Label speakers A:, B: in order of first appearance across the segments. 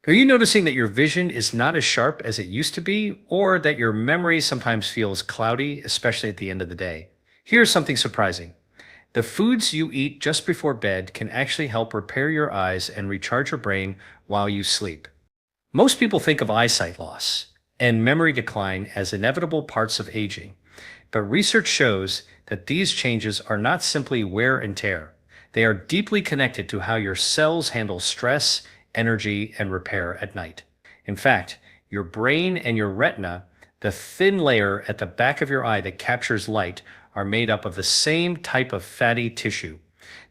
A: Are you noticing that your vision is not as sharp as it used to be, or that your memory sometimes feels cloudy, especially at the end of the day? Here's something surprising. The foods you eat just before bed can actually help repair your eyes and recharge your brain while you sleep. Most people think of eyesight loss and memory decline as inevitable parts of aging, but research shows that these changes are not simply wear and tear. They are deeply connected to how your cells handle stress, energy, and repair at night. In fact, your brain and your retina, the thin layer at the back of your eye that captures light, are made up of the same type of fatty tissue.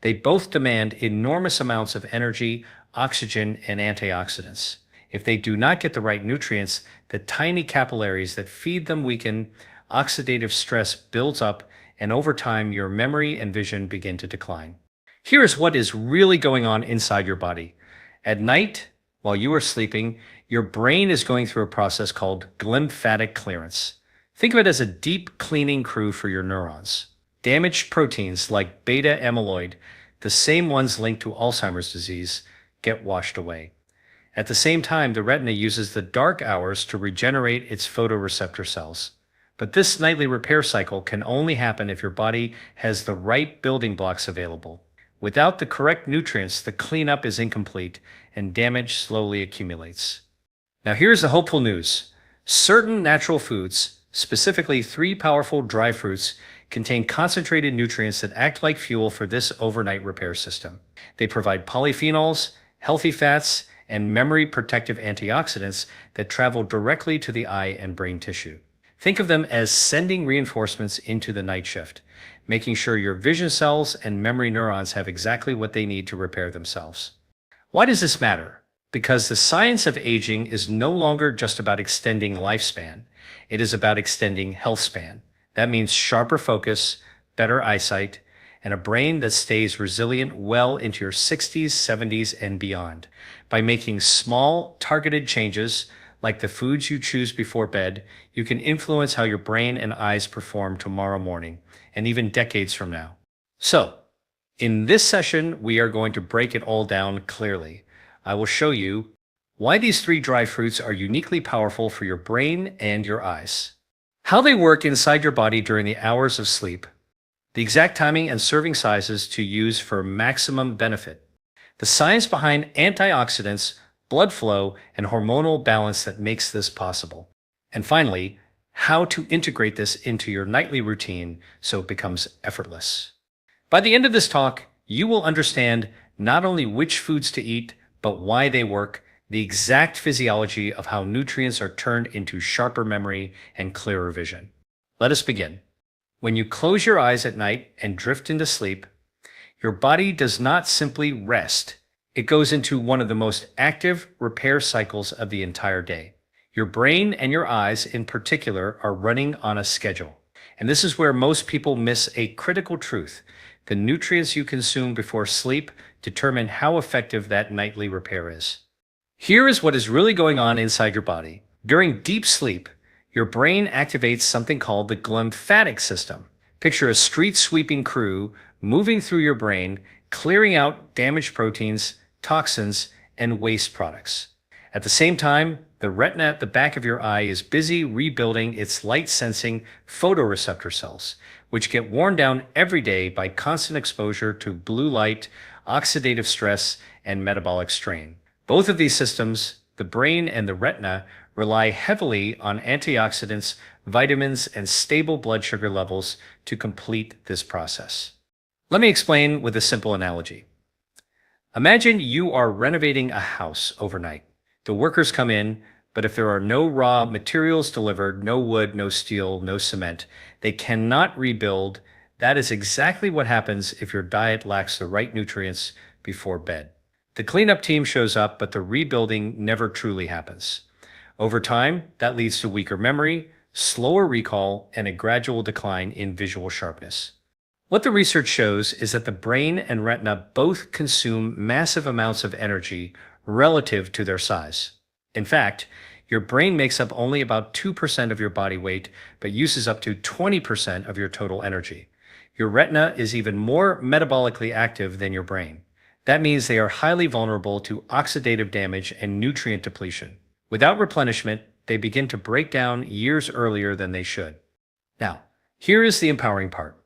A: They both demand enormous amounts of energy, oxygen, and antioxidants. If they do not get the right nutrients, the tiny capillaries that feed them weaken, oxidative stress builds up, and over time your memory and vision begin to decline. Here is what is really going on inside your body. At night, while you are sleeping, your brain is going through a process called glymphatic clearance. Think of it as a deep cleaning crew for your neurons. Damaged proteins like beta amyloid, the same ones linked to Alzheimer's disease, get washed away. At the same time, the retina uses the dark hours to regenerate its photoreceptor cells. But this nightly repair cycle can only happen if your body has the right building blocks available. Without the correct nutrients, the cleanup is incomplete and damage slowly accumulates. Now here's the hopeful news. Certain natural foods, specifically 3 powerful dry fruits, contain concentrated nutrients that act like fuel for this overnight repair system. They provide polyphenols, healthy fats, and memory protective antioxidants that travel directly to the eye and brain tissue. Think of them as sending reinforcements into the night shift, making sure your vision cells and memory neurons have exactly what they need to repair themselves. Why does this matter? Because the science of aging is no longer just about extending lifespan. It is about extending health span. That means sharper focus, better eyesight, and a brain that stays resilient well into your 60s, 70s, and beyond. By making small, targeted changes, like the foods you choose before bed, you can influence how your brain and eyes perform tomorrow morning, and even decades from now. So, in this session, we are going to break it all down clearly. I will show you why these 3 dry fruits are uniquely powerful for your brain and your eyes, how they work inside your body during the hours of sleep, the exact timing and serving sizes to use for maximum benefit, the science behind antioxidants, blood flow, and hormonal balance that makes this possible, and finally, how to integrate this into your nightly routine so it becomes effortless. By the end of this talk, you will understand not only which foods to eat, but why they work, the exact physiology of how nutrients are turned into sharper memory and clearer vision. Let us begin. When you close your eyes at night and drift into sleep, your body does not simply rest. It goes into one of the most active repair cycles of the entire day. Your brain and your eyes in particular are running on a schedule. And this is where most people miss a critical truth. The nutrients you consume before sleep determine how effective that nightly repair is. Here is what is really going on inside your body. During deep sleep, your brain activates something called the glymphatic system. Picture a street sweeping crew moving through your brain, clearing out damaged proteins, toxins, and waste products. At the same time, the retina at the back of your eye is busy rebuilding its light-sensing photoreceptor cells, which get worn down every day by constant exposure to blue light, oxidative stress, and metabolic strain. Both of these systems, the brain and the retina, rely heavily on antioxidants, vitamins, and stable blood sugar levels to complete this process. Let me explain with a simple analogy. Imagine you are renovating a house overnight. The workers come in, but if there are no raw materials delivered, no wood, no steel, no cement, they cannot rebuild. That is exactly what happens if your diet lacks the right nutrients before bed. The cleanup team shows up, but the rebuilding never truly happens. Over time, that leads to weaker memory, slower recall, and a gradual decline in visual sharpness. What the research shows is that the brain and retina both consume massive amounts of energy relative to their size. In fact, your brain makes up only about 2% of your body weight, but uses up to 20% of your total energy. Your retina is even more metabolically active than your brain. That means they are highly vulnerable to oxidative damage and nutrient depletion. Without replenishment, they begin to break down years earlier than they should. Now, here is the empowering part.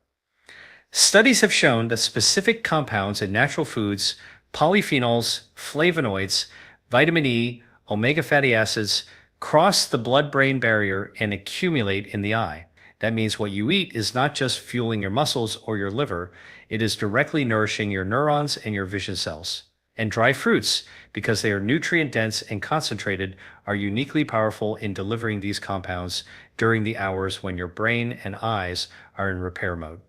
A: Studies have shown that specific compounds in natural foods, polyphenols, flavonoids, vitamin E, omega fatty acids, cross the blood-brain barrier and accumulate in the eye. That means what you eat is not just fueling your muscles or your liver, it is directly nourishing your neurons and your vision cells. And dry fruits, because they are nutrient dense and concentrated, are uniquely powerful in delivering these compounds during the hours when your brain and eyes are in repair mode.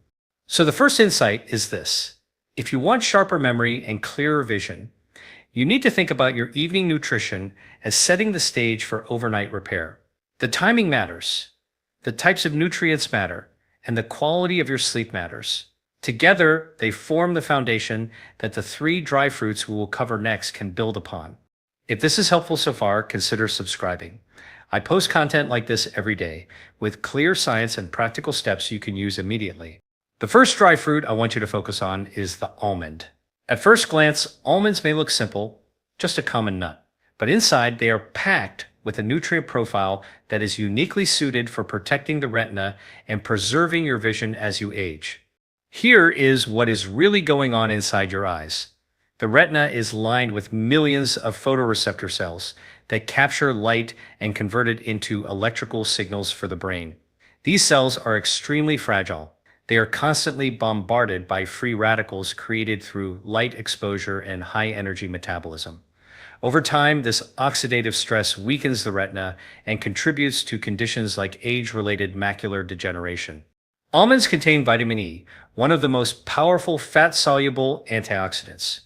A: So the first insight is this. If you want sharper memory and clearer vision, you need to think about your evening nutrition as setting the stage for overnight repair. The timing matters, the types of nutrients matter, and the quality of your sleep matters. Together, they form the foundation that the 3 dry fruits we will cover next can build upon. If this is helpful so far, consider subscribing. I post content like this every day, with clear science and practical steps you can use immediately. The first dry fruit I want you to focus on is the almond. At first glance, almonds may look simple, just a common nut. But inside, they are packed with a nutrient profile that is uniquely suited for protecting the retina and preserving your vision as you age. Here is what is really going on inside your eyes. The retina is lined with millions of photoreceptor cells that capture light and convert it into electrical signals for the brain. These cells are extremely fragile. They are constantly bombarded by free radicals created through light exposure and high-energy metabolism. Over time, this oxidative stress weakens the retina and contributes to conditions like age-related macular degeneration. Almonds contain vitamin E, one of the most powerful fat-soluble antioxidants.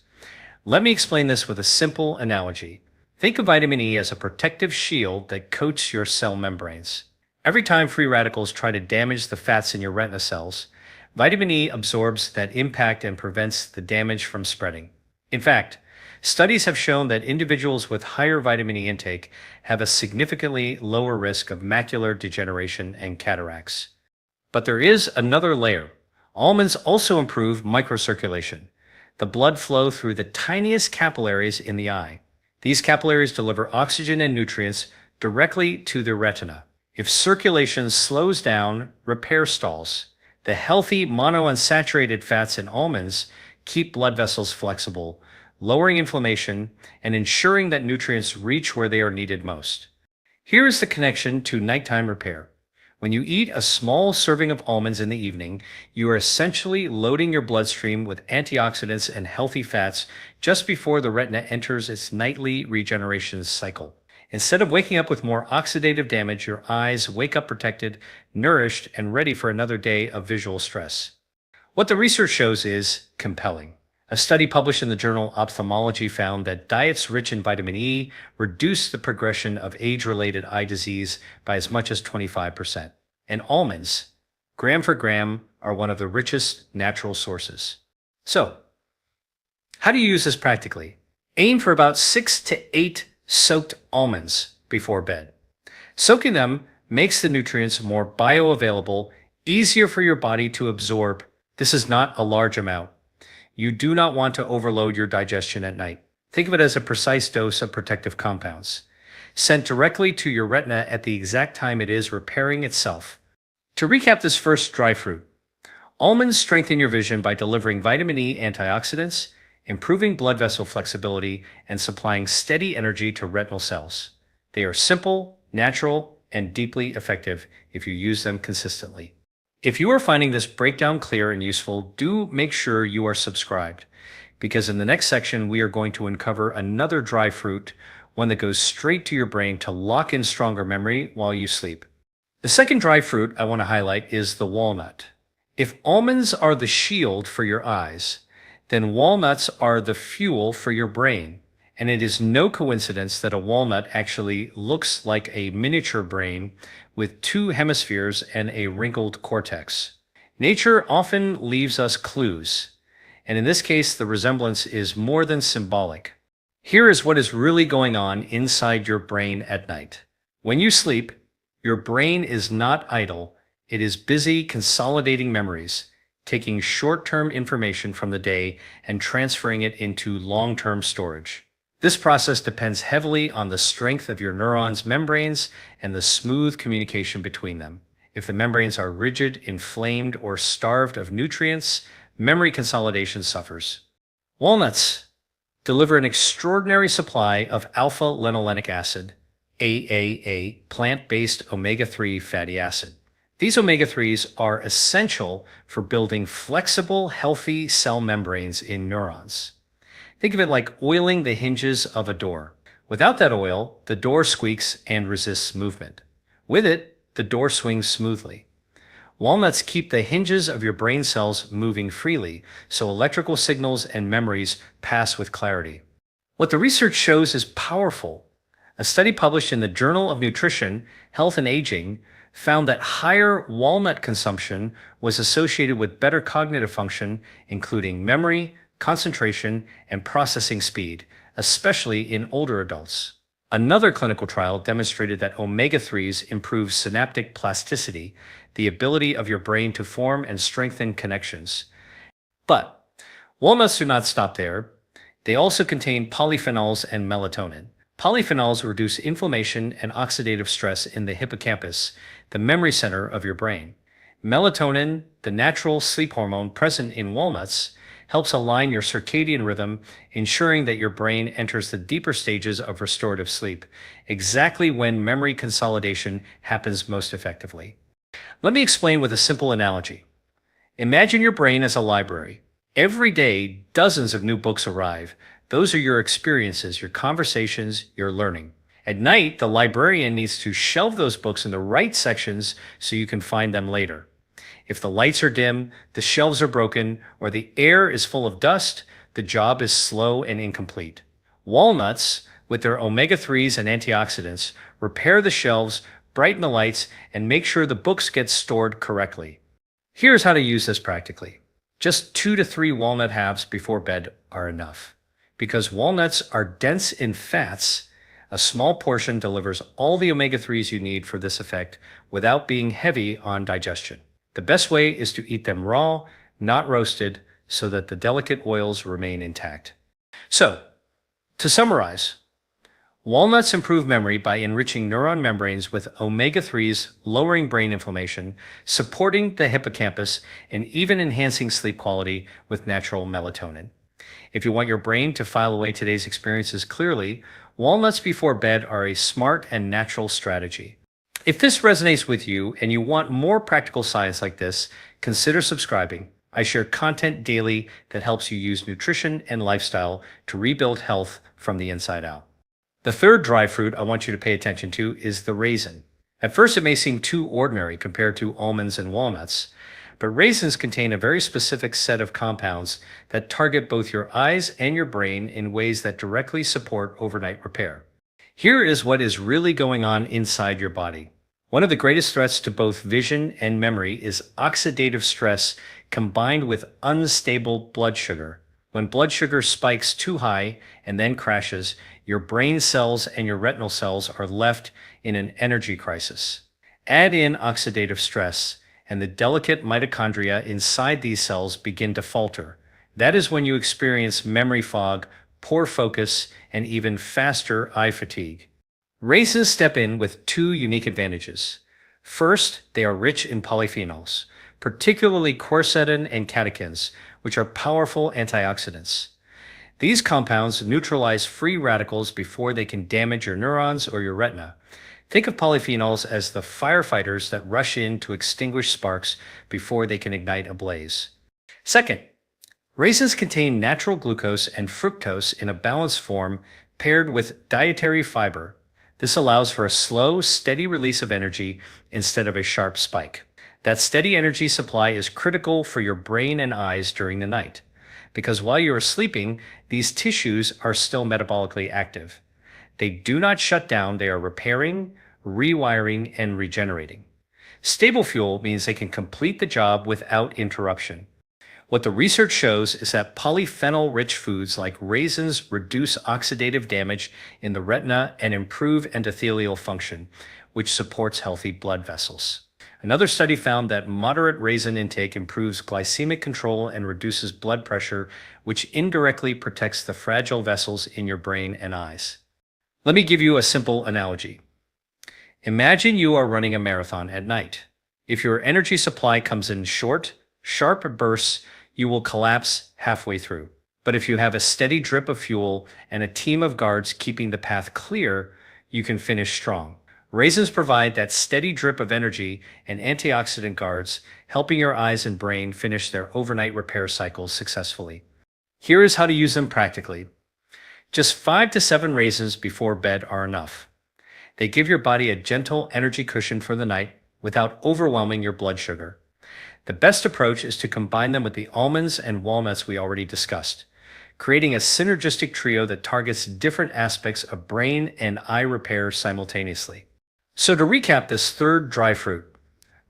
A: Let me explain this with a simple analogy. Think of vitamin E as a protective shield that coats your cell membranes. Every time free radicals try to damage the fats in your retina cells, vitamin E absorbs that impact and prevents the damage from spreading. In fact, studies have shown that individuals with higher vitamin E intake have a significantly lower risk of macular degeneration and cataracts. But there is another layer. Almonds also improve microcirculation, the blood flow through the tiniest capillaries in the eye. These capillaries deliver oxygen and nutrients directly to the retina. If circulation slows down, repair stalls. The healthy monounsaturated fats in almonds keep blood vessels flexible, lowering inflammation and ensuring that nutrients reach where they are needed most. Here is the connection to nighttime repair. When you eat a small serving of almonds in the evening, you are essentially loading your bloodstream with antioxidants and healthy fats just before the retina enters its nightly regeneration cycle. Instead of waking up with more oxidative damage, your eyes wake up protected, nourished, and ready for another day of visual stress. What the research shows is compelling. A study published in the journal Ophthalmology found that diets rich in vitamin E reduce the progression of age-related eye disease by as much as 25%. And almonds, gram for gram, are one of the richest natural sources. So, how do you use this practically? Aim for about 6 to 8 soaked almonds before bed. Soaking them makes the nutrients more bioavailable, easier for your body to absorb. This is not a large amount. You do not want to overload your digestion at night. Think of it as a precise dose of protective compounds, sent directly to your retina at the exact time it is repairing itself. To recap this first dry fruit, almonds strengthen your vision by delivering vitamin E antioxidants, improving blood vessel flexibility, and supplying steady energy to retinal cells. They are simple, natural, and deeply effective if you use them consistently. If you are finding this breakdown clear and useful, do make sure you are subscribed, because in the next section we are going to uncover another dry fruit, one that goes straight to your brain to lock in stronger memory while you sleep. The second dry fruit I want to highlight is the walnut. If almonds are the shield for your eyes, then walnuts are the fuel for your brain. And it is no coincidence that a walnut actually looks like a miniature brain with 2 hemispheres and a wrinkled cortex. Nature often leaves us clues, and in this case, the resemblance is more than symbolic. Here is what is really going on inside your brain at night. When you sleep, your brain is not idle. It is busy consolidating memories, taking short-term information from the day and transferring it into long-term storage. This process depends heavily on the strength of your neurons' membranes and the smooth communication between them. If the membranes are rigid, inflamed, or starved of nutrients, memory consolidation suffers. Walnuts deliver an extraordinary supply of alpha-linolenic acid, AAA, plant-based omega-3 fatty acid. These omega-3s are essential for building flexible, healthy cell membranes in neurons. Think of it like oiling the hinges of a door. Without that oil, the door squeaks and resists movement. With it, the door swings smoothly. Walnuts keep the hinges of your brain cells moving freely, so electrical signals and memories pass with clarity. What the research shows is powerful. A study published in the Journal of Nutrition, Health and Aging found that higher walnut consumption was associated with better cognitive function, including memory, concentration, and processing speed, especially in older adults. Another clinical trial demonstrated that omega-3s improve synaptic plasticity, the ability of your brain to form and strengthen connections. But walnuts do not stop there. They also contain polyphenols and melatonin. Polyphenols reduce inflammation and oxidative stress in the hippocampus, the memory center of your brain. Melatonin, the natural sleep hormone present in walnuts, helps align your circadian rhythm, ensuring that your brain enters the deeper stages of restorative sleep, exactly when memory consolidation happens most effectively. Let me explain with a simple analogy. Imagine your brain as a library. Every day, dozens of new books arrive. Those are your experiences, your conversations, your learning. At night, the librarian needs to shelve those books in the right sections so you can find them later. If the lights are dim, the shelves are broken, or the air is full of dust, the job is slow and incomplete. Walnuts, with their omega-3s and antioxidants, repair the shelves, brighten the lights, and make sure the books get stored correctly. Here's how to use this practically. Just 2 to 3 walnut halves before bed are enough. Because walnuts are dense in fats, a small portion delivers all the omega-3s you need for this effect without being heavy on digestion. The best way is to eat them raw, not roasted, so that the delicate oils remain intact. So, to summarize, walnuts improve memory by enriching neuron membranes with omega-3s, lowering brain inflammation, supporting the hippocampus, and even enhancing sleep quality with natural melatonin. If you want your brain to file away today's experiences clearly, walnuts before bed are a smart and natural strategy. If this resonates with you and you want more practical science like this, consider subscribing. I share content daily that helps you use nutrition and lifestyle to rebuild health from the inside out. The third dry fruit I want you to pay attention to is the raisin. At first, it may seem too ordinary compared to almonds and walnuts, but raisins contain a very specific set of compounds that target both your eyes and your brain in ways that directly support overnight repair. Here is what is really going on inside your body. One of the greatest threats to both vision and memory is oxidative stress combined with unstable blood sugar. When blood sugar spikes too high and then crashes, your brain cells and your retinal cells are left in an energy crisis. Add in oxidative stress, and the delicate mitochondria inside these cells begin to falter. That is when you experience memory fog, poor focus, and even faster eye fatigue. Raisins step in with 2 unique advantages. First, they are rich in polyphenols, particularly quercetin and catechins, which are powerful antioxidants. These compounds neutralize free radicals before they can damage your neurons or your retina. Think of polyphenols as the firefighters that rush in to extinguish sparks before they can ignite a blaze. Second, raisins contain natural glucose and fructose in a balanced form paired with dietary fiber. This allows for a slow, steady release of energy instead of a sharp spike. That steady energy supply is critical for your brain and eyes during the night, because while you are sleeping, these tissues are still metabolically active. They do not shut down, they are repairing, rewiring, and regenerating. Stable fuel means they can complete the job without interruption. What the research shows is that polyphenol-rich foods like raisins reduce oxidative damage in the retina and improve endothelial function, which supports healthy blood vessels. Another study found that moderate raisin intake improves glycemic control and reduces blood pressure, which indirectly protects the fragile vessels in your brain and eyes. Let me give you a simple analogy. Imagine you are running a marathon at night. If your energy supply comes in short, sharp bursts, you will collapse halfway through. But if you have a steady drip of fuel and a team of guards keeping the path clear, you can finish strong. Raisins provide that steady drip of energy and antioxidant guards, helping your eyes and brain finish their overnight repair cycles successfully. Here is how to use them practically. Just 5 to 7 raisins before bed are enough. They give your body a gentle energy cushion for the night without overwhelming your blood sugar. The best approach is to combine them with the almonds and walnuts we already discussed, creating a synergistic trio that targets different aspects of brain and eye repair simultaneously. So to recap this third dry fruit,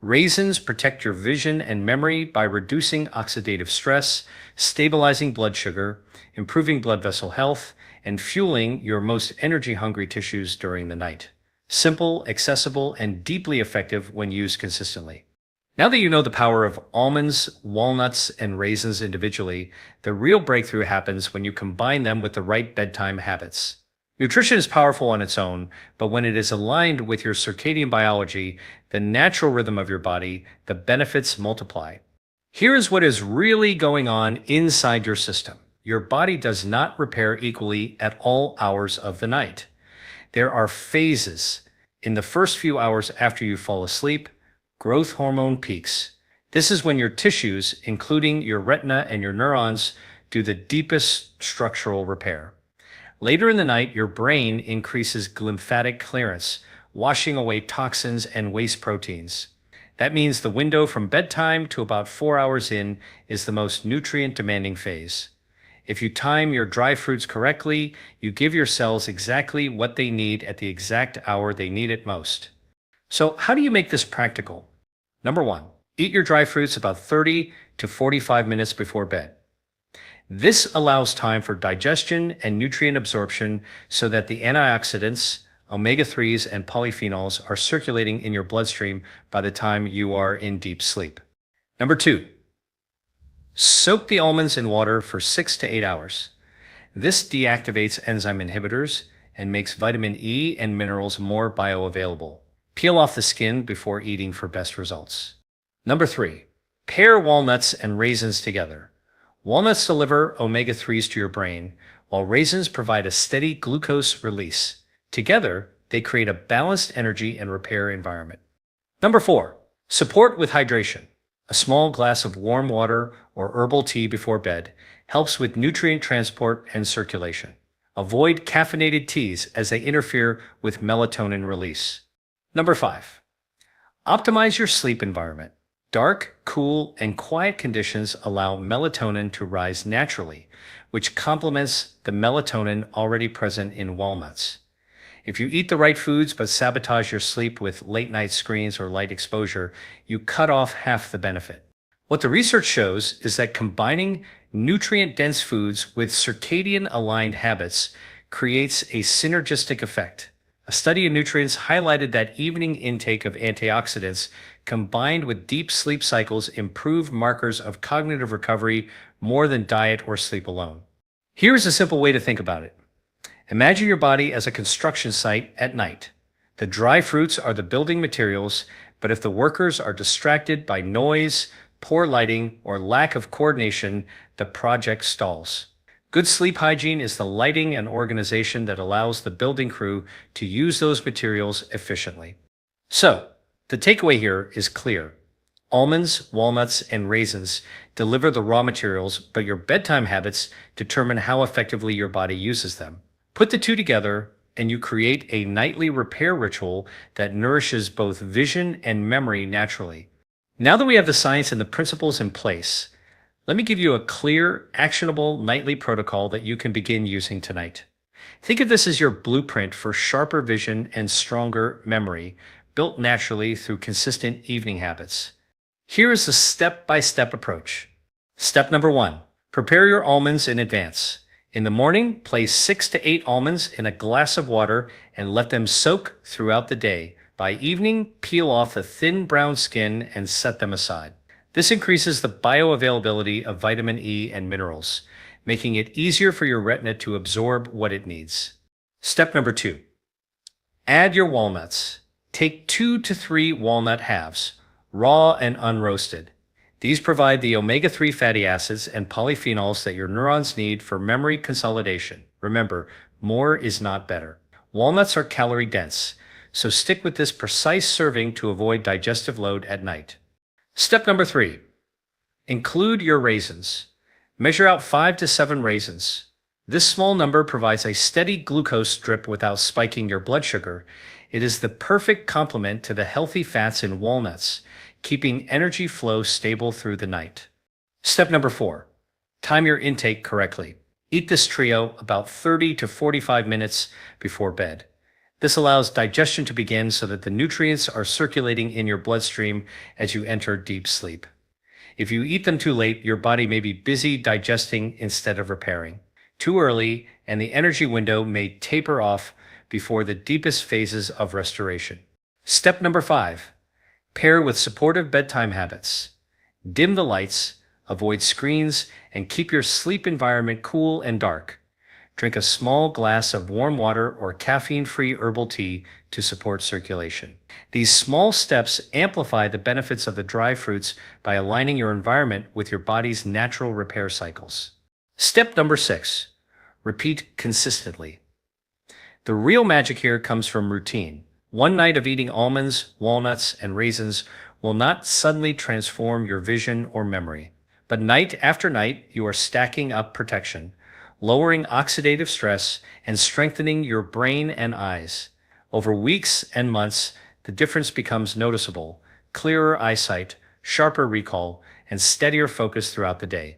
A: raisins protect your vision and memory by reducing oxidative stress, stabilizing blood sugar, improving blood vessel health, and fueling your most energy-hungry tissues during the night. Simple, accessible, and deeply effective when used consistently. Now that you know the power of almonds, walnuts, and raisins individually, the real breakthrough happens when you combine them with the right bedtime habits. Nutrition is powerful on its own, but when it is aligned with your circadian biology, the natural rhythm of your body, the benefits multiply. Here is what is really going on inside your system. Your body does not repair equally at all hours of the night. There are phases. In the first few hours after you fall asleep, growth hormone peaks. This is when your tissues, including your retina and your neurons, do the deepest structural repair. Later in the night, your brain increases lymphatic clearance, washing away toxins and waste proteins. That means the window from bedtime to about 4 hours in is the most nutrient-demanding phase. If you time your dry fruits correctly, you give your cells exactly what they need at the exact hour they need it most. So how do you make this practical? Number 1, eat your dry fruits about 30 to 45 minutes before bed. This allows time for digestion and nutrient absorption so that the antioxidants, omega-3s, and polyphenols are circulating in your bloodstream by the time you are in deep sleep. Number 2, soak the almonds in water for 6 to 8 hours. This deactivates enzyme inhibitors and makes vitamin E and minerals more bioavailable. Peel off the skin before eating for best results. Number 3, pair walnuts and raisins together. Walnuts deliver omega-3s to your brain, while raisins provide a steady glucose release. Together, they create a balanced energy and repair environment. Number 4, support with hydration. A small glass of warm water or herbal tea before bed helps with nutrient transport and circulation. Avoid caffeinated teas as they interfere with melatonin release. Number 5, optimize your sleep environment. Dark, cool, and quiet conditions allow melatonin to rise naturally, which complements the melatonin already present in walnuts. If you eat the right foods but sabotage your sleep with late-night screens or light exposure, you cut off half the benefit. What the research shows is that combining nutrient-dense foods with circadian-aligned habits creates a synergistic effect. A study in nutrients highlighted that evening intake of antioxidants combined with deep sleep cycles improve markers of cognitive recovery more than diet or sleep alone. Here's a simple way to think about it. Imagine your body as a construction site at night. The dry fruits are the building materials, but if the workers are distracted by noise, poor lighting, or lack of coordination, the project stalls. Good sleep hygiene is the lighting and organization that allows the building crew to use those materials efficiently. So, the takeaway here is clear. Almonds, walnuts, and raisins deliver the raw materials, but your bedtime habits determine how effectively your body uses them. Put the two together, and you create a nightly repair ritual that nourishes both vision and memory naturally. Now that we have the science and the principles in place, let me give you a clear, actionable nightly protocol that you can begin using tonight. Think of this as your blueprint for sharper vision and stronger memory, built naturally through consistent evening habits. Here is the step-by-step approach. Step number 1, prepare your almonds in advance. In the morning, place 6 to 8 almonds in a glass of water and let them soak throughout the day, By evening, peel off the thin brown skin and set them aside. This increases the bioavailability of vitamin E and minerals, making it easier for your retina to absorb what it needs. Step number 2. Add your walnuts. Take 2 to 3 walnut halves, raw and unroasted. These provide the omega-3 fatty acids and polyphenols that your neurons need for memory consolidation. Remember, more is not better. Walnuts are calorie dense, so stick with this precise serving to avoid digestive load at night. Step number 3. Include your raisins. Measure out 5 to 7 raisins. This small number provides a steady glucose drip without spiking your blood sugar. It is the perfect complement to the healthy fats in walnuts, keeping energy flow stable through the night. Step number 4. Time your intake correctly. Eat this trio about 30 to 45 minutes before bed. This allows digestion to begin so that the nutrients are circulating in your bloodstream as you enter deep sleep. If you eat them too late, your body may be busy digesting instead of repairing. Too early, and the energy window may taper off before the deepest phases of restoration. Step number 5. Pair with supportive bedtime habits. Dim the lights, avoid screens, and keep your sleep environment cool and dark. Drink a small glass of warm water or caffeine-free herbal tea to support circulation. These small steps amplify the benefits of the dry fruits by aligning your environment with your body's natural repair cycles. Step number 6. Repeat consistently. The real magic here comes from routine. One night of eating almonds, walnuts, and raisins will not suddenly transform your vision or memory. But night after night, you are stacking up protection, lowering oxidative stress, and strengthening your brain and eyes. Over weeks and months, the difference becomes noticeable: clearer eyesight, sharper recall, and steadier focus throughout the day.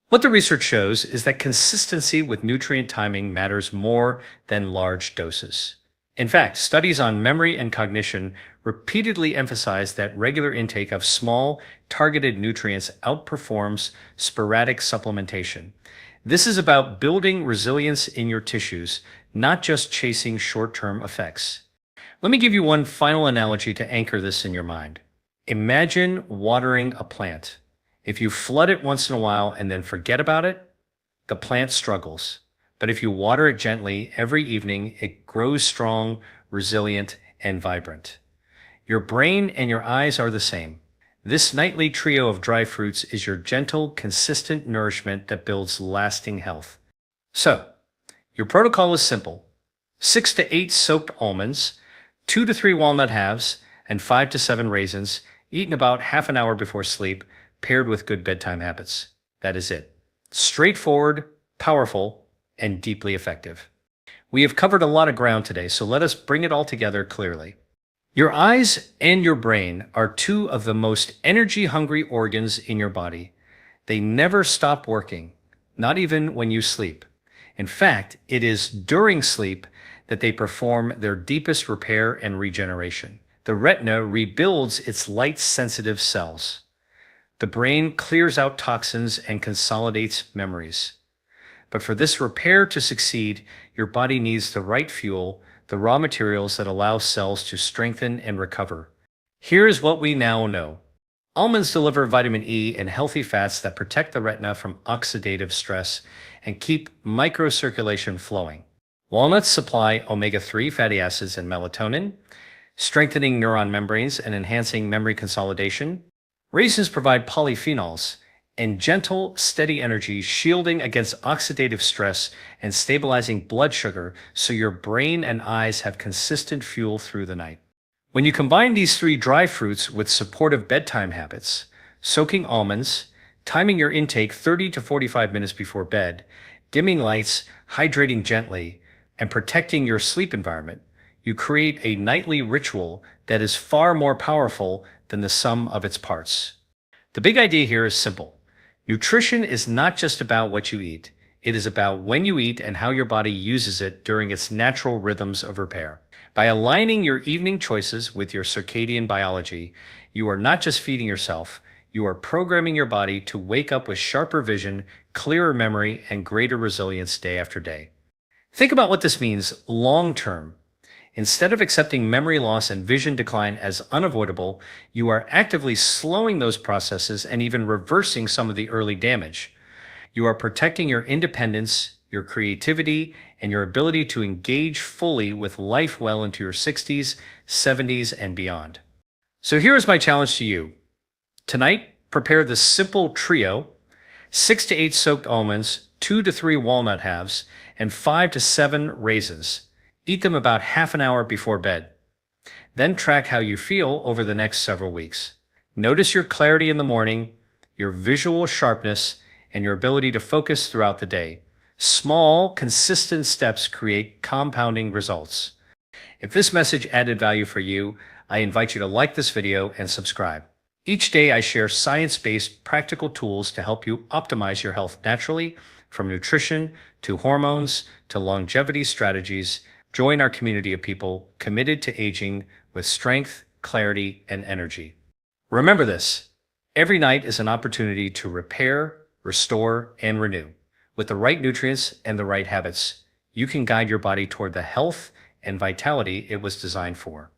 A: What the research shows is that consistency with nutrient timing matters more than large doses. In fact, studies on memory and cognition repeatedly emphasize that regular intake of small, targeted nutrients outperforms sporadic supplementation. This is about building resilience in your tissues, not just chasing short-term effects. Let me give you one final analogy to anchor this in your mind. Imagine watering a plant. If you flood it once in a while and then forget about it, the plant struggles. But if you water it gently every evening, it grows strong, resilient, and vibrant. Your brain and your eyes are the same. This nightly trio of dry fruits is your gentle, consistent nourishment that builds lasting health. So, your protocol is simple: 6 to 8 soaked almonds, 2 to 3 walnut halves, and 5 to 7 raisins, eaten about half an hour before sleep, paired with good bedtime habits. That is it. Straightforward, powerful, and deeply effective. We have covered a lot of ground today, so let us bring it all together clearly. Your eyes and your brain are two of the most energy-hungry organs in your body. They never stop working, not even when you sleep. In fact, it is during sleep that they perform their deepest repair and regeneration. The retina rebuilds its light-sensitive cells. The brain clears out toxins and consolidates memories. But for this repair to succeed, your body needs the right fuel, the raw materials that allow cells to strengthen and recover. Here is what we now know. Almonds deliver vitamin E and healthy fats that protect the retina from oxidative stress and keep microcirculation flowing. Walnuts supply omega-3 fatty acids and melatonin, strengthening neuron membranes and enhancing memory consolidation. Raisins provide polyphenols and gentle, steady energy, shielding against oxidative stress and stabilizing blood sugar so your brain and eyes have consistent fuel through the night. When you combine these 3 dry fruits with supportive bedtime habits, soaking almonds, timing your intake 30 to 45 minutes before bed, dimming lights, hydrating gently, and protecting your sleep environment, you create a nightly ritual that is far more powerful than the sum of its parts. The big idea here is simple. Nutrition is not just about what you eat. It is about when you eat and how your body uses it during its natural rhythms of repair. By aligning your evening choices with your circadian biology, you are not just feeding yourself, you are programming your body to wake up with sharper vision, clearer memory, and greater resilience day after day. Think about what this means long term. Instead of accepting memory loss and vision decline as unavoidable, you are actively slowing those processes and even reversing some of the early damage. You are protecting your independence, your creativity, and your ability to engage fully with life well into your 60s, 70s, and beyond. So here is my challenge to you. Tonight, prepare the simple trio: 6 to 8 soaked almonds, 2 to 3 walnut halves, and 5 to 7 raisins. Eat them about half an hour before bed. Then track how you feel over the next several weeks. Notice your clarity in the morning, your visual sharpness, and your ability to focus throughout the day. Small, consistent steps create compounding results. If this message added value for you, I invite you to like this video and subscribe. Each day I share science-based practical tools to help you optimize your health naturally, from nutrition to hormones to longevity strategies. Join our community of people committed to aging with strength, clarity, and energy. Remember this: every night is an opportunity to repair, restore, and renew. With the right nutrients and the right habits, you can guide your body toward the health and vitality it was designed for.